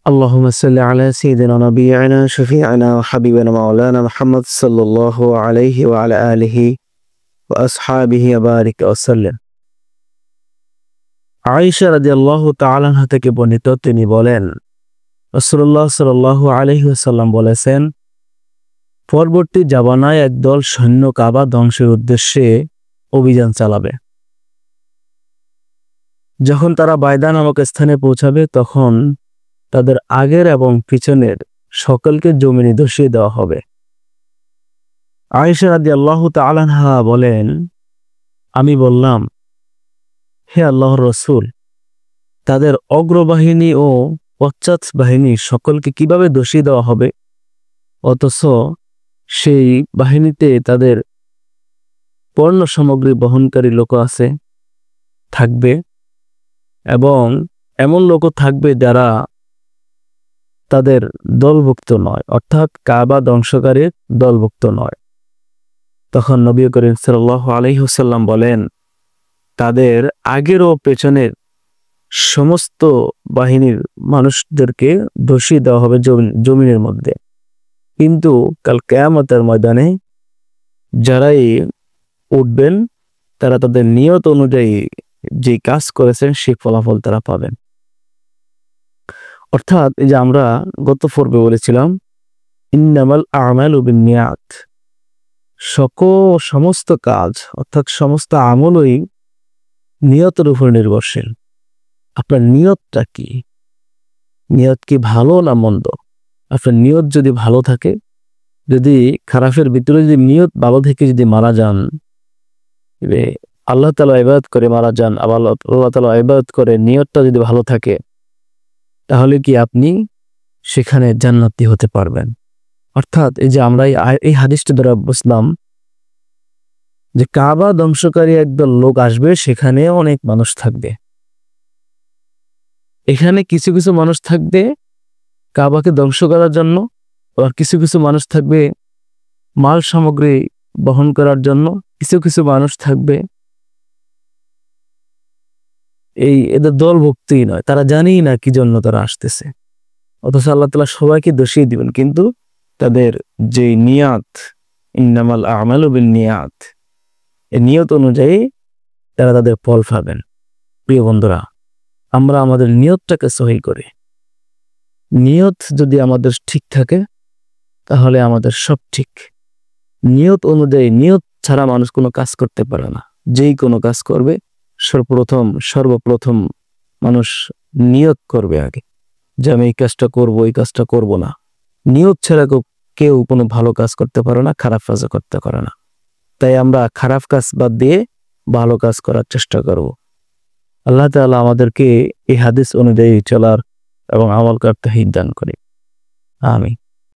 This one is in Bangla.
اللهم صل على سيدنا نبينا شفيعنا وحبيبنا مولانا محمد صلى الله عليه وعلى آله وأصحابه وبارك وسلم। আয়েশা রাদিয়াল্লাহু তাআলা আনহা থেকে বর্ণিত, তিনি বলেন, রাসূলুল্লাহ সাল্লাল্লাহু আলাইহি ওয়াসাল্লাম বলেছেন, পরবর্তী জামানায় একদল সৈন্য কাবা ধ্বংসের উদ্দেশ্যে অভিযান চালাবে। যখন তারা বাইদা নামক স্থানে পৌঁছাবে তখন তাদের আগের এবং পিছনের সকলকে জমিনে ধসিয়ে দেওয়া হবে। আয়েশা রাদিয়াল্লাহু তাআলা আনহা বলেন, আমি বললাম, হে আল্লাহর রাসূল, তাদের অগ্রবাহিনী ও পশ্চাৎ বাহিনী সকলকে কিভাবে ধসিয়ে দেওয়া হবে, অথচ সেই বাহিনীতে তাদের পণ্য সামগ্রী বহনকারী লোক আছে থাকবে এবং এমন লোকও থাকবে যারা তাদের দলভুক্ত নয়, অর্থাৎ কাবা ধ্বংসকারীর দলভুক্ত নয়। তখন নবী করিম সাল্লাল্লাহু আলাইহি ওয়াসাল্লাম বলেন, তাদের আগের ও পেছনের সমস্ত বাহিনীর মানুষদেরকে ধসিয়ে দেওয়া হবে জমিনের মধ্যে, কিন্তু কাল কিয়ামতের ময়দানে যারাই উঠবেন তারা তাদের নিয়ত অনুযায়ী যে কাজ করেছেন সেই ফলাফল তারা পাবেন। অর্থাৎ এই যে আমরা গত পর্বে বলেছিলাম, ইন্নামাল আমালু বিন্নিয়াত, সমস্ত কাজ অর্থাৎ সমস্ত আমলই নিয়তের উপর নির্ভরশীল। আপনার নিয়তটা কি? নিয়ত কি ভালো না মন্দ? আপনার নিয়ত যদি ভালো থাকে, যদি খারাপের ভিতরে যদি নিয়ত ভালো থেকে যদি মারা যান, আল্লাহ তাআলা ইবাদত করে মারা যান, আবার আল্লাহ তাআলা ইবাদত করে নিয়তটা যদি ভালো থাকে, তাহলে কি আপনি সেখানে জান্নাতি হতে পারবেন। অর্থাৎ এই যে আমরা এই হাদিসটা দ্বারা বুঝলাম যে কাবা ধ্বংসকারী একদল লোক আসবে, সেখানে অনেক মানুষ থাকবে। এখানে কিছু কিছু মানুষ থাকবে কাবাকে ধ্বংস করার জন্য, আর কিছু কিছু মানুষ থাকবে মাল সামগ্রী বহন করার জন্য, কিছু কিছু মানুষ থাকবে এদের দলভুক্তই নয়, তারা জানেই না কি জন্য তারা আসতেছে, অথচ আল্লাহ তাআলা সবাইকে দোষিয়ে দিবেন, কিন্তু তাদের যে নিয়াত, ইন্নামাল আমালু বিন্নিয়াত, এই নিয়ত অনুযায়ী তারা তাদের ফল পাবেন। প্রিয় বন্ধুরা, আমরা আমাদের নিয়তটাকে সহি করি। নিয়ত যদি আমাদের ঠিক থাকে তাহলে আমাদের সব ঠিক। নিয়ত অনুযায়ী, নিয়ত ছাড়া মানুষ কোনো কাজ করতে পারে না। যেই কোনো কাজ করবে সর্বপ্রথম মানুষ নিয়ত করবে আগে, যে আমি এই কাজটা করব, এই কাজটা করব না। নিয়ত ছাড়া কেউ কোনো ভালো কাজ করতে পারে না, খারাপ কাজও করতে পারে না। তাই আমরা খারাপ কাজ বাদ দিয়ে ভালো কাজ করার চেষ্টা করব। আল্লাহ তাআলা আমাদেরকে এই হাদিস অনুযায়ী চলার এবং আমল করতে তৌফিক দান করে। আমিন।